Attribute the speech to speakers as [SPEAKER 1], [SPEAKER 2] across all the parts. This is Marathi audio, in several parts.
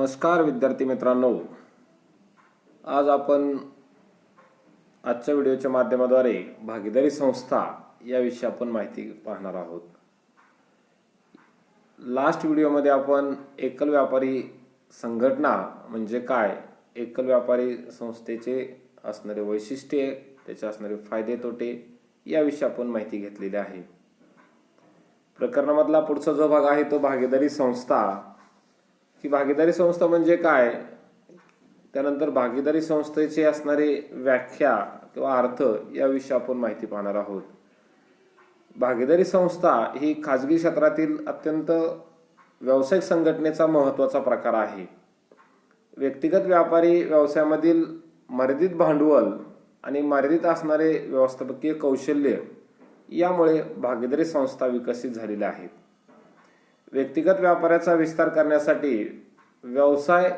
[SPEAKER 1] नमस्कार विद्यार्थी मित्रांनो, आज आपण आजच्या व्हिडिओच्या माध्यमाद्वारे भागीदारी संस्था याविषयी आपण माहिती पाहणार आहोत। लास्ट व्हिडिओमध्ये आपण एकल व्यापारी संघटना म्हणजे काय, एकल व्यापारी संस्थेचे असणारे वैशिष्ट्ये, त्याचे असणारे फायदे तोटे याविषयी आपण माहिती घेतलेली आहे। प्रकरणामधला पुढचा जो भाग आहे तो भागीदारी संस्था की भागीदारी संस्था म्हणजे काय, त्यानंतर भागीदारी संस्थेचे असणारे व्याख्या किंवा अर्थ याविषयी आपण माहिती पाहणार आहोत। भागीदारी संस्था ही खाजगी क्षेत्रातील अत्यंत व्यावसायिक संघटनेचा महत्त्वाचा प्रकार आहे। व्यक्तिगत व्यापारी व्यवसायामधील मर्यादित भांडवल आणि मर्यादित असणारे व्यवस्थापकीय कौशल्य यामुळे भागीदारी संस्था विकसित झालेल्या आहेत। व्यक्तिगत व्यापाराचा विस्तार करण्यासाठी व्यवसाय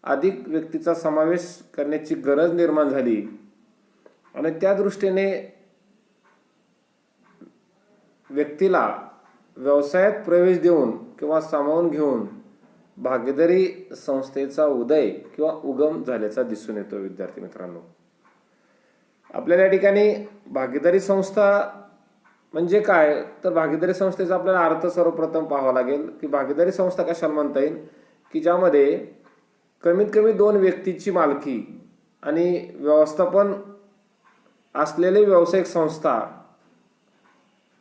[SPEAKER 1] अधिक व्यक्तीचा समावेश करण्याची गरज निर्माण झाली आणि त्या दृष्टीने व्यक्तीला व्यवसायात प्रवेश देऊन किंवा सामावून घेऊन भागीदारी संस्थेचा उदय किंवा उगम झाल्याचा दिसून येतो। विद्यार्थी मित्रांनो, आपल्याला या ठिकाणी भागीदारी संस्था म्हणजे काय, तर भागीदारी संस्थेचा आपल्याला अर्थ सर्वप्रथम पाहावा लागेल की भागीदारी संस्था कशाला म्हणता येईल की ज्यामध्ये कमीत कमी दोन व्यक्तीची मालकी आणि व्यवस्थापन असलेले व्यावसायिक संस्था,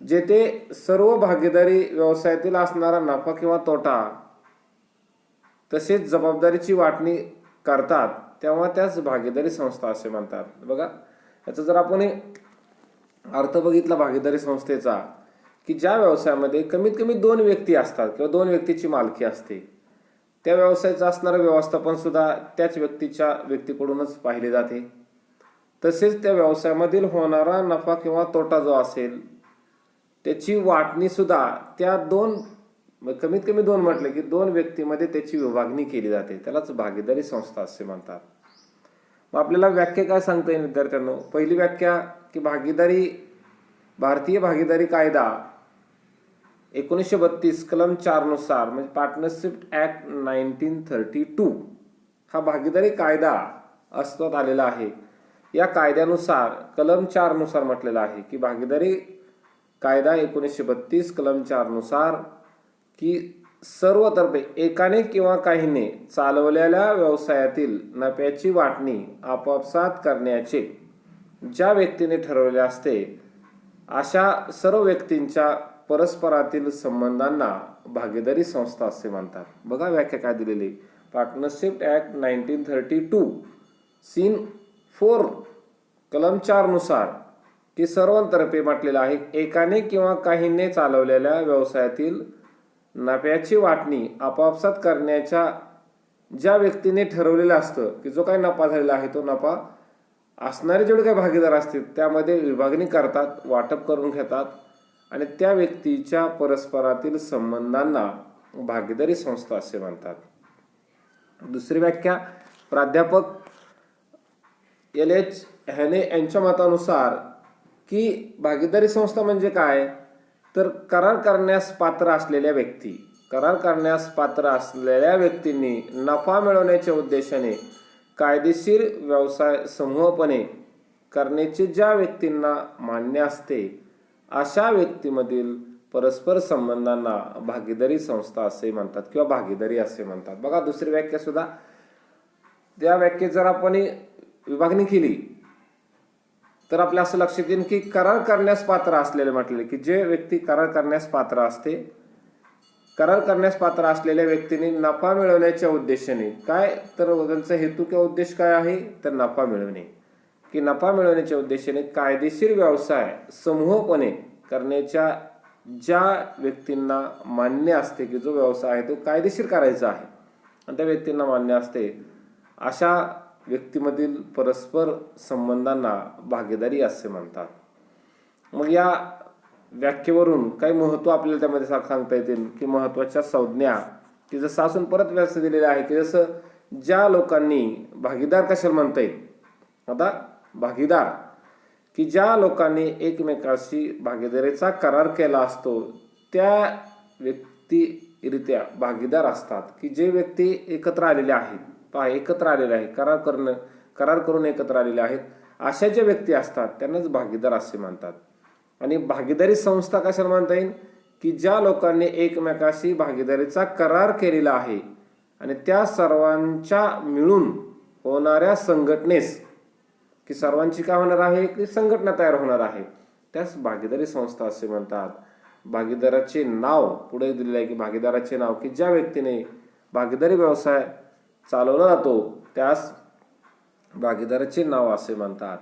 [SPEAKER 1] जेथे सर्व भागीदारी व्यवसायातील असणारा नफा किंवा तोटा तसेच जबाबदारीची वाटणी करतात तेव्हा त्याच भागीदारी संस्था असे म्हणतात। बघा, याचा जर आपण अर्थ बघितला भागीदारी संस्थेचा की ज्या व्यवसायामध्ये कमीत कमी दोन व्यक्ती असतात किंवा दोन व्यक्तीची मालकी असते, त्या व्यवसायाचं असणारं व्यवस्थापन सुद्धा त्याच व्यक्तीकडूनच पाहिले जाते। तसेच त्या व्यवसायामधील होणारा नफा किंवा तोटा जो असेल त्याची वाटणी सुद्धा त्या कमीत कमी दोन म्हटले की दोन व्यक्तीमध्ये त्याची विभागणी केली जाते, त्यालाच भागीदारी संस्था असे म्हणतात। मग आपल्याला व्याख्या काय सांगता येईल विद्यार्थ्यांनो, पहिली व्याख्या की भारतीय भागीदारी कायदा 1932 कलम 4 नुसार म्हणजे पार्टनरशिप ऍक्ट 1932 हा भागीदारी कायदा अस्तित्वात आलेला आहे। या कायद्यानुसार कलम 4 नुसार म्हटलेलं आहे की भागीदारी कायदा 1932 कलम 4 नुसार की सर्वतर्फे एकाने किंवा काहीने चालवलेल्या व्यवसायातील नफ्याची वाटणी आपापसात करण्याचे ज्या व्यक्तीने ठरवले असते अशा सर्व व्यक्तींच्या परस्परातील संबंधांना भागीदारी संस्था असे म्हणतात। बघा व्याख्या काय दिलेली, पार्टनरशिप ऍक्ट 1932 सीन 4 कलम 4 नुसार की सर्वांतर्फे म्हटलेलं आहे एकाने किंवा काहीने चालवलेल्या व्यवसायातील नफ्याची वाटणी आपापसात करण्याच्या ज्या व्यक्तीने ठरवलेलं असतं की जो काही नफा झालेला आहे तो नफा असणारे जेवढे काही भागीदार असतील त्यामध्ये विभागणी करतात, वाटप करून घेतात आणि त्या व्यक्तीच्या परस्परातील संबंधांना भागीदारी संस्था असे म्हणतात। दुसरी व्याख्या प्राध्यापक LH हॅने यांच्या मतानुसार की भागीदारी संस्था म्हणजे काय, तर करार करण्यास पात्र असलेल्या व्यक्तींनी नफा मिळवण्याच्या उद्देशाने कायदेशीर व्यवसाय समूहपणे करण्याचे ज्या व्यक्तींना मान्य असते अशा व्यक्तीमधील परस्पर संबंधांना भागीदारी संस्था असे म्हणतात किंवा भागीदारी असे म्हणतात। बघा दुसरी व्याख्या सुद्धा, त्या व्याख्येत जर आपण विभागणी केली तर आपल्या असं लक्षात येईल की करार करण्यास पात्र असलेले म्हटले की जे व्यक्ती करार करण्यास पात्र असते, करार करण्यास पात्र असलेल्या व्यक्तीने नफा मिळवण्याच्या उद्देशाने काय, तर त्यांचा हेतू किंवा उद्देश काय आहे तर नफा मिळवणे, की नफा मिळवण्याच्या उद्देशाने कायदेशीर व्यवसाय समूहपणे करण्याच्या ज्या व्यक्तींना मान्य असते की जो व्यवसाय आहे तो कायदेशीर करायचा आहे आणि त्या व्यक्तींना मान्य असते अशा व्यक्तीमधील परस्पर संबंधांना भागीदारी असे म्हणतात। मग या व्याख्येवरून काही महत्त्व आपल्याला त्यामध्ये सांगता येतील की महत्त्वाच्या संज्ञा की जसं असून परत व्याख्या दिलेली आहे की जसं ज्या लोकांनी भागीदार कशाला म्हणता येईल, आता भागीदार की ज्या लोकांनी एकमेकाशी भागीदारीचा करार केला असतो त्या व्यक्ती रित्या भागीदार असतात की जे व्यक्ती एकत्र आलेले आहेत, पहा एकत्र आलेले आहे, करार करून एकत्र आलेले आहेत, अशा ज्या व्यक्ती असतात त्यांनाच भागीदार असे म्हणतात. आणि भागीदारी संस्था कशाला म्हणता येईल की ज्या लोकांनी एकमेकाशी भागीदारीचा करार केलेला आहे आणि त्या सर्वांच्या मिळून होणाऱ्या संघटनेस, की सर्वांची काय होणार आहे की संघटना तयार होणार आहे, त्यास भागीदारी संस्था असे म्हणतात. भागीदाराचे नाव पुढे दिलेले आहे की भागीदाराचे नाव की ज्या व्यक्तीने भागीदारी व्यवसाय चालवला जातो त्यास भागीदाराचे नाव असे म्हणतात.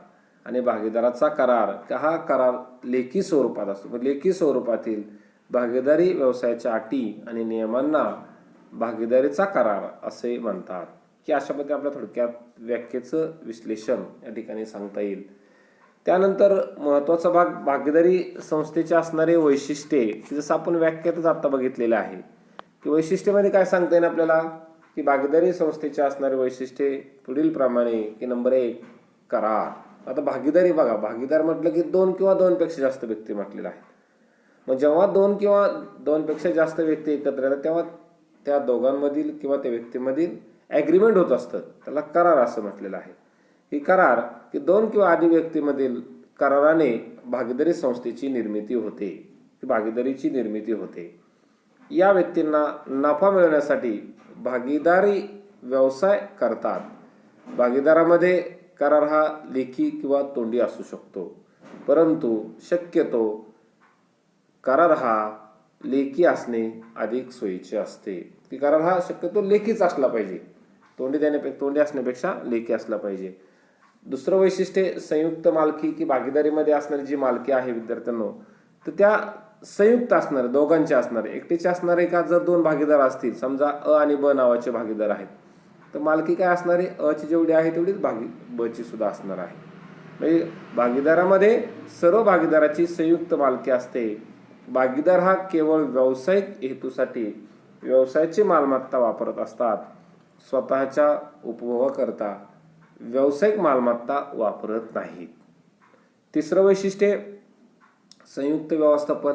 [SPEAKER 1] आणि भागीदाराचा करार, हा करार लेखी स्वरूपात असतो. लेखी स्वरूपातील भागीदारी व्यवसायाच्या अटी आणि नियमांना भागीदारीचा करार असे म्हणतात. की अशा पद्धतीने आपल्या थोडक्यात व्याख्येचं विश्लेषण या ठिकाणी सांगता येईल. त्यानंतर महत्त्वाचा भाग भागीदारी संस्थेचे असणारे वैशिष्ट्ये, जसं आपण व्याख्यातच आता बघितलेलं आहे की वैशिष्ट्यामध्ये काय सांगता येईल आपल्याला की भागीदारी संस्थेचे असणारे वैशिष्ट्ये पुढील प्रमाणे की नंबर 1 करार. आता भागीदारी बघा, भागीदार म्हटलं की 2 किंवा 2 पेक्षा जास्त व्यक्ती म्हटलेलं आहे. मग जेव्हा 2 किंवा 2 पेक्षा जास्त व्यक्ती एकत्र येतात तेव्हा त्या दोघांमधील किंवा त्या व्यक्तीमधील ॲग्रीमेंट होत असतं, त्याला करार असं म्हटलेलं आहे. ही करार की 2 किंवा अधिक व्यक्तीमधील कराराने भागीदारी संस्थेची निर्मिती होते, भागीदारीची निर्मिती होते. या व्यक्तींना नफा मिळवण्यासाठी भागीदारी व्यवसाय करतात. भागीदारामध्ये करार हा लेखी किंवा तोंडी असू शकतो, परंतु शक्यतो करार हा लेखी असणे अधिक सोयीचे असते. की करार हा शक्यतो लेखीच असला पाहिजे, तोंडी असण्यापेक्षा लेखी असला पाहिजे. दुसरं वैशिष्ट्य संयुक्त मालकी की भागीदारीमध्ये असणारी जी मालकी आहे विद्यार्थ्यांनो, तर त्या संयुक्त असणारे, दोघांचे असणारे, एकटेचे असणारे का जर 2 भागीदार असतील, समजा अ आणि ब नावाचे भागीदार आहेत, तर मालकी काय असणार आहे, अ ची जेवढी आहे तेवढीच ब ची सुद्धा असणार आहे. म्हणजे भागीदारामध्ये सर्व भागीदाराची संयुक्त मालकी असते. भागीदार हा केवळ व्यावसायिक हेतूसाठी व्यवसायाची मालमत्ता वापरत असतात, स्वतःच्या उपभोगाकरता व्यावसायिक मालमत्ता वापरत नाहीत. तिसरं वैशिष्ट्य संयुक्त व्यवस्थापन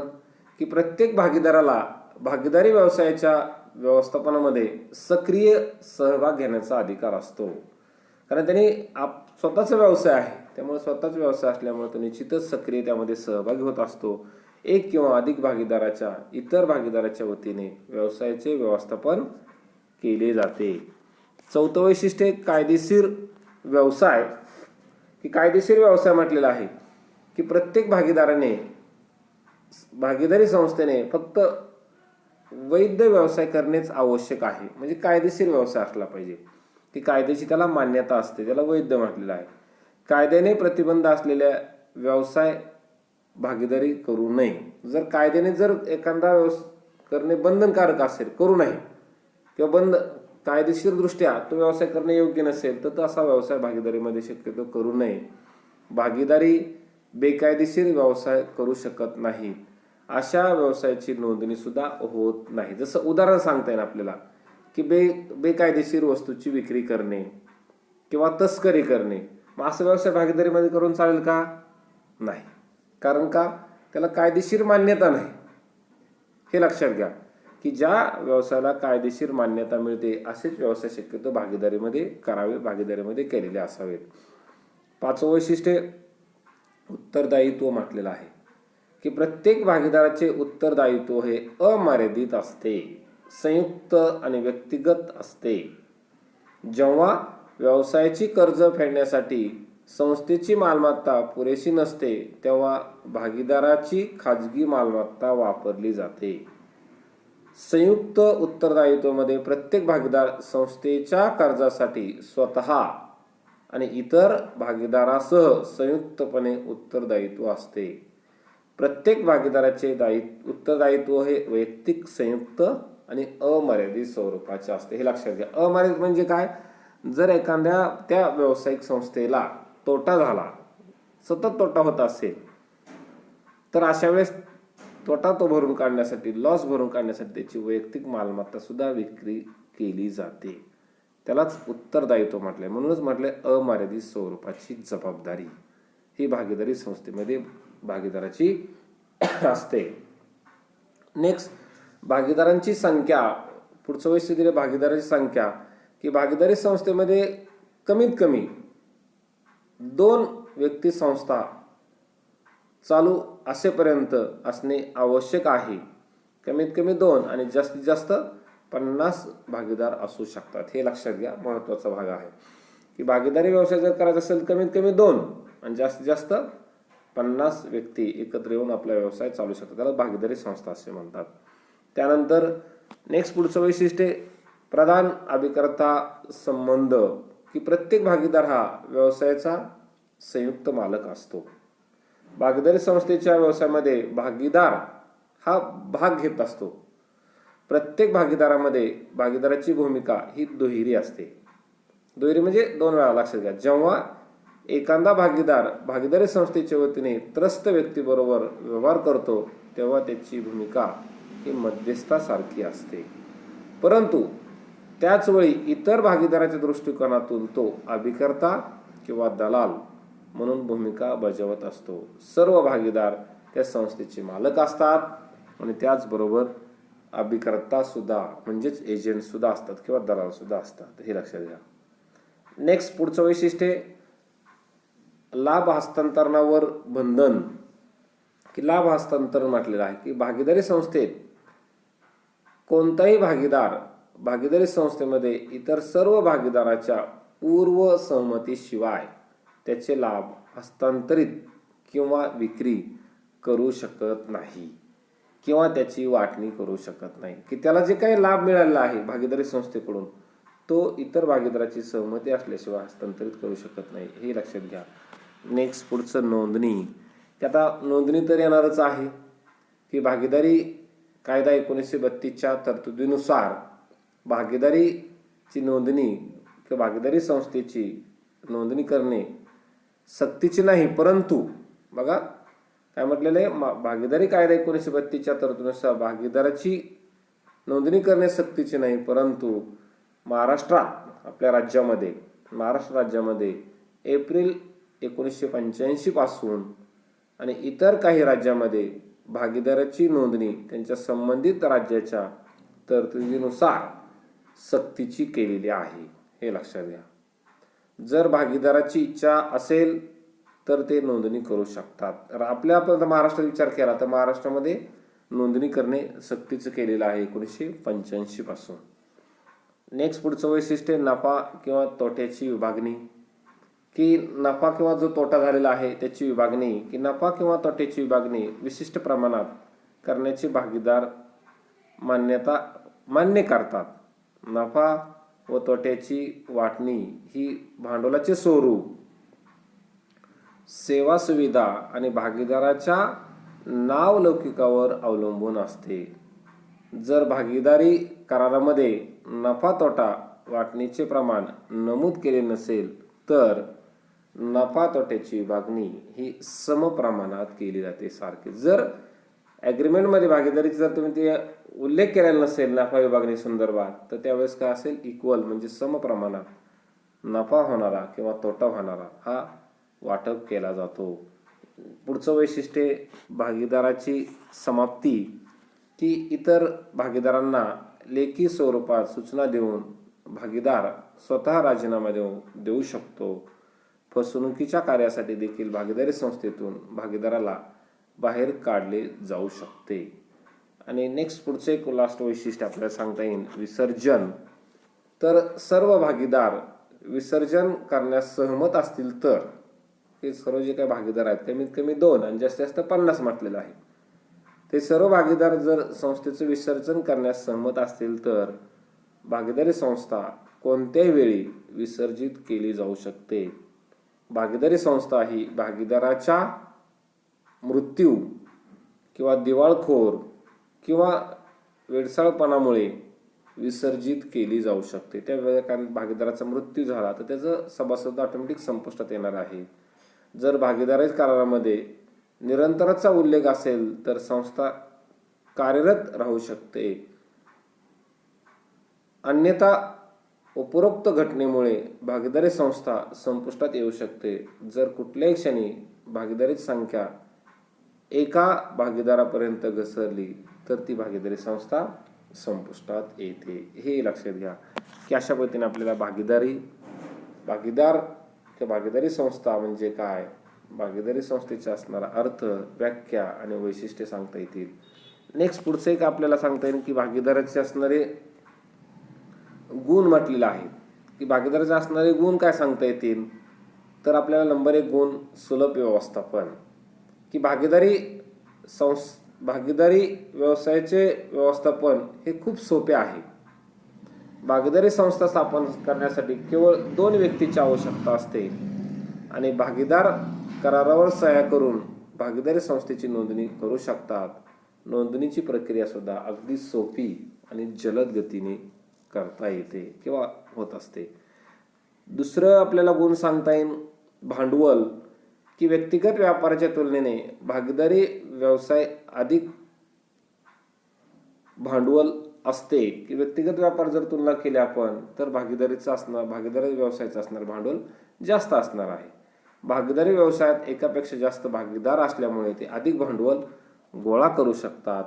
[SPEAKER 1] की प्रत्येक भागीदाराला भागीदारी व्यवसायाच्या व्यवस्थापनामध्ये सक्रिय सहभाग घेण्याचा अधिकार असतो. कारण त्यांनी स्वतःचा व्यवसाय आहे, त्यामुळे स्वतःचा व्यवसाय असल्यामुळे तो निश्चितच सक्रिय त्यामध्ये सहभागी होत असतो. एक किंवा अधिक भागीदाराच्या इतर भागीदाराच्या वतीने व्यवसायाचे व्यवस्थापन केले जाते. चौथं वैशिष्ट्य कायदेशीर व्यवसाय की कायदेशीर व्यवसाय म्हटलेला आहे की प्रत्येक भागीदारी संस्थेने फक्त वैध व्यवसाय करणेच आवश्यक आहे. म्हणजे कायदेशीर व्यवसाय असला पाहिजे, ती कायद्याची त्याला मान्यता असते, त्याला वैध म्हटलेलं आहे. कायद्याने प्रतिबंध असलेल्या व्यवसाय भागीदारी करू नये. जर कायद्याने जर एखादा करणे बंधनकारक असेल, करू नये किंवा कायदेशीर दृष्ट्या तो व्यवसाय करणे योग्य नसेल तर असा व्यवसाय भागीदारीमध्ये शक्यतो करू नये. भागीदारी बेकायदेशीर व्यवसाय करू शकत नाही, अशा व्यवसायाची नोंदणी सुद्धा होत नाही. जसं उदाहरण सांगता येईल आपल्याला की बेकायदेशीर वस्तूची विक्री करणे किंवा तस्करी करणे, मग असं व्यवसाय भागीदारीमध्ये करून चालेल का? नाही. कारण का? त्याला कायदेशीर मान्यता नाही. हे लक्षात घ्या की ज्या व्यवसायाला कायदेशीर मान्यता मिळते असेच व्यवसाय शक्यतो भागीदारीमध्ये करावे, भागीदारीमध्ये केलेले असावेत. 5वं वैशिष्ट्य उत्तरदायित्व म्हटलेलं आहे की प्रत्येक भागीदाराचे उत्तरदायित्व हे अमर्यादित असते, संयुक्त आणि व्यक्तिगत असते. जेव्हा व्यवसायाची कर्ज फेडण्यासाठी संस्थेची मालमत्ता पुरेशी नसते तेव्हा भागीदाराची खाजगी मालमत्ता वापरली जाते. संयुक्त उत्तरदायित्वामध्ये प्रत्येक भागीदार संस्थेच्या कर्जासाठी स्वतः आणि इतर भागीदारासह संयुक्तपणे उत्तरदायित्व असते. प्रत्येक भागीदाराचे उत्तरदायित्व हे वैयक्तिक, संयुक्त आणि अमर्यादित स्वरूपाचे असते. हे लक्षात घ्या. अमर्यादित म्हणजे काय? जर एखाद्या त्या व्यावसायिक संस्थेला तोटा झाला, सतत तोटा होत असेल, तर अशा वेळेस तोटा तो भरून काढण्यासाठी, लॉस भरून काढण्यासाठी त्याची वैयक्तिक मालमत्ता सुद्धा विक्री केली जाते. त्यालाच उत्तरदायित्व म्हटलंय. म्हणूनच म्हटलंय अमर्यादित स्वरूपाची जबाबदारी ही भागीदारी संस्थेमध्ये भागीदाराची असते. नेक्स्ट भागीदारांची संख्या, पुढचं वैशिष्ट्य दिले भागीदारांची संख्या, की भागीदारी संस्थेमध्ये कमीत कमी 2 व्यक्ती संस्था चालू असेपर्यंत असणे आवश्यक आहे. कमीत कमी 2 आणि जास्तीत जास्त 50 भागीदार असू शकतात. हे लक्षात घ्या, महत्त्वाचा भाग आहे की भागीदारी व्यवसाय जर करायचा असेल कमीत कमी 2 आणि जास्तीत जास्त 50 व्यक्ती एकत्र येऊन आपला व्यवसाय चालू शकतात. त्याला भागीदारी संस्था असे म्हणतात. त्यानंतर नेक्स्ट पुढचं वैशिष्ट्य प्रधान अभिकर्ता संबंध, की प्रत्येक भागीदार हा व्यवसायाचा संयुक्त मालक असतो. भागीदारी संस्थेच्या व्यवसायामध्ये भागीदार हा भाग घेत असतो. प्रत्येक भागीदारामध्ये भागीदाराची भूमिका ही दुहेरी असते. दुहेरी म्हणजे 2 वेळा, लक्षात घ्या. जेव्हा एखादा भागीदार भागीदारी संस्थेच्या वतीने त्रस्त व्यक्तीबरोबर व्यवहार करतो तेव्हा त्याची भूमिका ही मध्यस्थासारखी असते, परंतु त्याच वेळी इतर भागीदाराच्या दृष्टिकोनातून तो अभिकर्ता किंवा दलाल म्हणून भूमिका बजावत असतो. सर्व भागीदार त्या संस्थेचे मालक असतात आणि त्याचबरोबर अभिकर्ता सुद्धा म्हणजेच एजंट सुद्धा असतात किंवा दलाल सुद्धा असतात. हे लक्षात घ्या. नेक्स्ट पुढचं वैशिष्ट्य लाभ हस्तांतरणावर बंधन, की लाभ हस्तांतरण म्हटलेलं आहे की भागीदारी संस्थेत कोणताही भागीदार भागीदारी संस्थेमध्ये इतर सर्व भागीदाराच्या पूर्व सहमतीशिवाय त्याचे लाभ हस्तांतरित किंवा विक्री करू शकत नाही किंवा त्याची वाटणी करू शकत नाही, की त्याला जे काही लाभ मिळालेला आहे भागीदारी संस्थेकडून तो इतर भागीदाराची सहमती असल्याशिवाय हस्तांतरित करू शकत नाही. हे लक्षात घ्या. नेक्स्ट पुढचं नोंदणी, की आता नोंदणी तर येणारच आहे की भागीदारी कायदा 1932च्या तरतुदीनुसार भागीदारीची नोंदणी किंवा भागीदारी संस्थेची नोंदणी करणे सक्तीची नाही, परंतु बघा काय म्हटलेलं आहे, भागीदारी कायदा 1932च्या तरतुदीनुसार भागीदाराची नोंदणी करणे सक्तीची नाही, परंतु महाराष्ट्रात आपल्या राज्यामध्ये महाराष्ट्र राज्यामध्ये एप्रिल 1985 पासून आणि इतर काही राज्यामध्ये भागीदाराची नोंदणी त्यांच्या संबंधित राज्याच्या तरतुदीनुसार सक्तीची केलेली आहे. हे लक्षात घ्या. जर भागीदाराची इच्छा असेल तर ते नोंदणी करू शकतात. तर आपल्या आपण महाराष्ट्रात विचार केला तर महाराष्ट्रामध्ये नोंदणी करणे सक्तीचं केलेलं आहे 1985 पासून. नेक्स्ट पुढचं वैशिष्ट्य नफा किंवा तोट्याची विभागणी, की नफा किंवा जो तोटा झालेला आहे त्याची विभागणी, की नफा किंवा तोट्याची विभागणी विशिष्ट प्रमाणात करण्याची भागीदार मान्य करतात. नफा व तोट्याची वाटणी ही भांडवलाचे स्वरूप, सेवा सुविधा आणि भागीदाराच्या नावलौकिकावर अवलंबून असते. जर भागीदारी करारामध्ये नफा तोटा वाटणीचे प्रमाण नमूद केले नसेल तर नफा तोट्याची विभागणी ही समप्रमाणात केली जाते सारखी. जर ॲग्रीमेंटमध्ये भागीदारीचा जर तुम्ही ते उल्लेख केलेला नसेल नफा विभागणी संदर्भात तर त्यावेळेस काय असेल, इक्वल म्हणजे समप्रमाणात नफा होणारा किंवा तोटा होणारा हा वाटप केला जातो. पुढचं वैशिष्ट्य भागीदाराची समाप्ती, की इतर भागीदारांना लेखी स्वरूपात सूचना देऊन भागीदार स्वतः राजीनामा देऊ शकतो. फसवणुकीच्या कार्यासाठी देखील भागीदारी संस्थेतून भागीदाराला बाहेर काढले जाऊ शकते. आणि नेक्स्ट पुढचं एक लास्ट वैशिष्ट्य आपल्याला सांगता येईल विसर्जन. तर सर्व भागीदार विसर्जन करण्यास सहमत असतील तर, हे सर्व जे काही भागीदार आहेत कमीत कमी 2 आणि जास्तीत जास्त 50 म्हटलेलं आहे, ते सर्व भागीदार जर संस्थेचं विसर्जन करण्यास सहमत असतील तर भागीदारी संस्था कोणत्याही वेळी विसर्जित केली जाऊ शकते. भागीदारी संस्था ही भागीदाराच्या मृत्यू किंवा दिवाळखोर किंवा वेडसाळपणामुळे विसर्जित केली जाऊ शकते. त्यावेळी कारण भागीदाराचा मृत्यू झाला तर त्याचं सभासद ऑटोमॅटिक संपुष्टात येणार आहे. जर भागीदारी करारामध्ये निरंतरचा उल्लेख असेल तर संस्था कार्यरत राहू शकते. अन्यथा उपरोक्त घटनेमुळे भागीदारी संस्था संपुष्टात येऊ शकते. जर कुठल्याही क्षणी भागीदारीची संख्या एका भागीदारापर्यंत घसरली तर ती भागीदारी संस्था संपुष्टात येते. हे लक्षात घ्या की अशा पद्धतीने आपल्याला भागीदार किंवा भागीदारी संस्था म्हणजे काय, भागीदारी संस्थेचा असणारा अर्थ, व्याख्या आणि वैशिष्ट्ये सांगता येतील. नेक्स्ट पुढचं एक आपल्याला सांगता येईल की भागीदाराचे असणारे गुण म्हटलेले आहेत की भागीदाराचे असणारे गुण काय सांगता येतील. तर आपल्याला नंबर 1 गुण सुलभ व्यवस्थापन, की भागीदारी व्यवसायाचे व्यवस्थापन हे खूप सोपे आहे. भागीदारी संस्था स्थापन करण्यासाठी केवळ 2 व्यक्तीची आवश्यकता असते आणि भागीदार करारावर सह्या करून भागीदारी संस्थेची नोंदणी करू शकतात. नोंदणीची प्रक्रिया सुद्धा अगदी सोपी आणि जलद गतीने करता येते किंवा होत असते. दुसरं आपल्याला गुण सांगता येईल भांडवल, की व्यक्तिगत व्यापाराच्या तुलनेने भागीदारी व्यवसाय अधिक भांडवल असते, की व्यक्तिगत व्यापार जर तुलना केली आपण तर भागीदारी व्यवसायाचं असणार भांडवल जास्त असणार आहे. भागीदारी व्यवसायात एकापेक्षा जास्त भागीदार असल्यामुळे ते अधिक भांडवल गोळा करू शकतात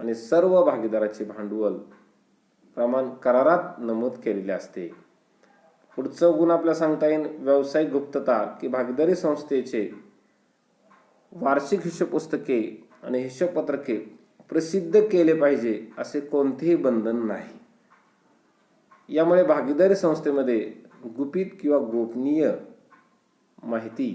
[SPEAKER 1] आणि सर्व भागीदाराचे भांडवल प्रमाण करारात नमूद केलेले असते. पुढचं गुण आपल्याला सांगता येईल व्यावसायिक गुप्तता, की भागीदारी संस्थेचे वार्षिक हिशोब पुस्तके आणि हिशोबपत्रके प्रसिद्ध केले पाहिजे असे कोणतेही बंधन नाही. यामुळे भागीदारी संस्थेमध्ये गुपित किंवा गोपनीय माहिती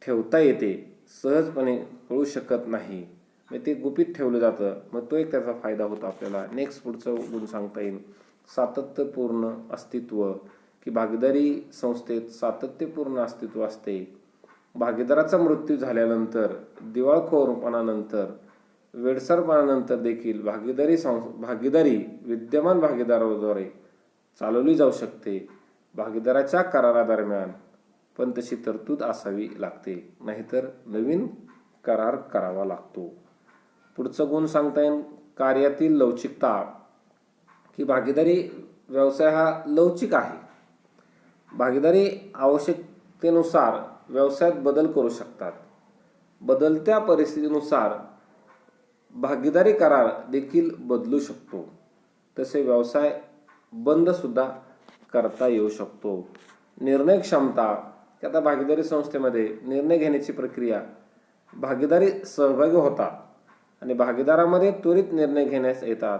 [SPEAKER 1] ठेवता येते, सहजपणे कळू शकत नाही, मग ते गुपित ठेवलं जातं, मग तो एक त्याचा फायदा होतो आपल्याला. नेक्स्ट पुढचं गुण सांगता येईल सातत्यपूर्ण अस्तित्व, की भागीदारी संस्थेत सातत्यपूर्ण अस्तित्व असते. भागीदाराचा मृत्यू झाल्यानंतर, दिवाळखोरपणानंतर, वेडसरपणानंतर देखील भागीदारी विद्यमान भागीदाराद्वारे चालवली जाऊ शकते. भागीदाराच्या करारादरम्यान पण तशी तरतूद असावी लागते, नाहीतर नवीन करार करावा लागतो. पुढचं गुण सांगता येईल कार्यातील लवचिकता, की भागीदारी व्यवसाय हा लवचिक आहे. भागीदारी आवश्यकतेनुसार व्यवसायात बदल करू शकतात. बदलत्या परिस्थितीनुसार भागीदारी करार देखील बदलू शकतो. तसे व्यवसाय बंद सुद्धा करता येऊ शकतो. निर्णय क्षमता, की आता भागीदारी संस्थेमध्ये निर्णय घेण्याची प्रक्रिया भागीदारी सहभागी होतात आणि भागीदारामध्ये त्वरित निर्णय घेण्यास येतात.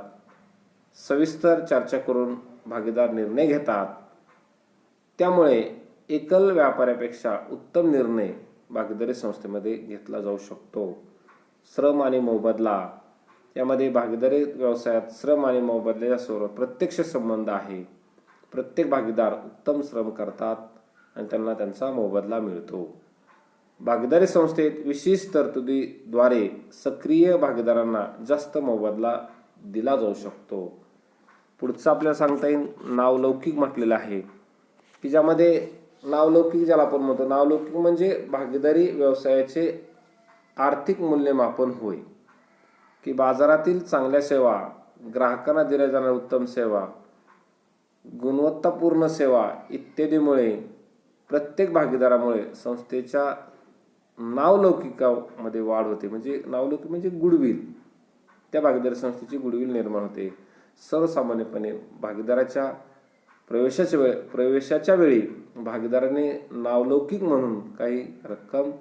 [SPEAKER 1] सविस्तर चर्चा करून भागीदार निर्णय घेतात. त्यामुळे एकल व्यापाऱ्यापेक्षा उत्तम निर्णय भागीदारी संस्थेमध्ये घेतला जाऊ शकतो. श्रम आणि मोबदला, यामध्ये भागीदारी व्यवसायात श्रम आणि मोबदल्याच्या स्वरूपात प्रत्यक्ष संबंध आहे. प्रत्येक भागीदार उत्तम श्रम करतात आणि त्यांना त्यांचा मोबदला मिळतो. भागीदारी संस्थेत विशेष तरतुदीद्वारे सक्रिय भागीदारांना जास्त मोबदला दिला जाऊ शकतो. पुढचं आपल्याला सांगता येईल नावलौकिक म्हटलेलं आहे, की ज्यामध्ये नावलौकिक ज्याला आपण म्हणतो, नावलौकिक म्हणजे भागीदारी व्यवसायाचे आर्थिक मूल्यमापन होय, की बाजारातील चांगल्या सेवा, ग्राहकांना दिल्या जाणाऱ्या उत्तम सेवा, गुणवत्तापूर्ण सेवा इत्यादीमुळे प्रत्येक भागीदारामुळे संस्थेच्या नावलौकिकामध्ये वाढ होते. म्हणजे नावलौकिक म्हणजे गुडविल, त्या भागीदारी संस्थेची गुडविल निर्माण होते. सर्वसामान्यपणे भागीदाराच्या प्रवेशाच्या वेळी भागीदाराने नावलौकिक म्हणून काही रक्कम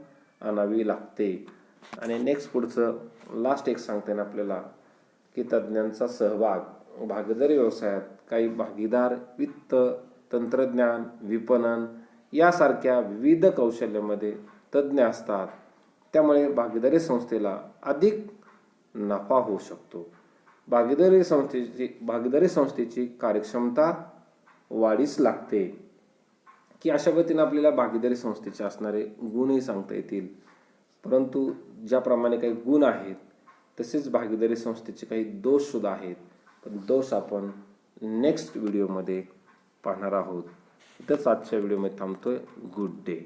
[SPEAKER 1] आणावी लागते. आणि नेक्स्ट पुढचं लास्ट एक सांगता येईल आपल्याला, की तज्ज्ञांचा सहभाग. भागीदारी व्यवसायात काही भागीदार वित्त, तंत्रज्ञान, विपणन यासारख्या विविध कौशल्यामध्ये तज्ज्ञ असतात. त्यामुळे भागीदारी संस्थेला अधिक नफा होऊ शकतो. भागीदारी संस्थेची कार्यक्षमता वाढीस लागते, की अशा पद्धतीने आपल्याला भागीदारी संस्थेचे असणारे गुणही सांगता येतील. परंतु ज्याप्रमाणे काही गुण आहेत तसेच भागीदारी संस्थेचे काही दोष सुद्धा आहेत, पण दोष आपण नेक्स्ट व्हिडिओमध्ये पाहणार आहोत. इथंच आजच्या व्हिडिओमध्ये थांबतोय. Good day.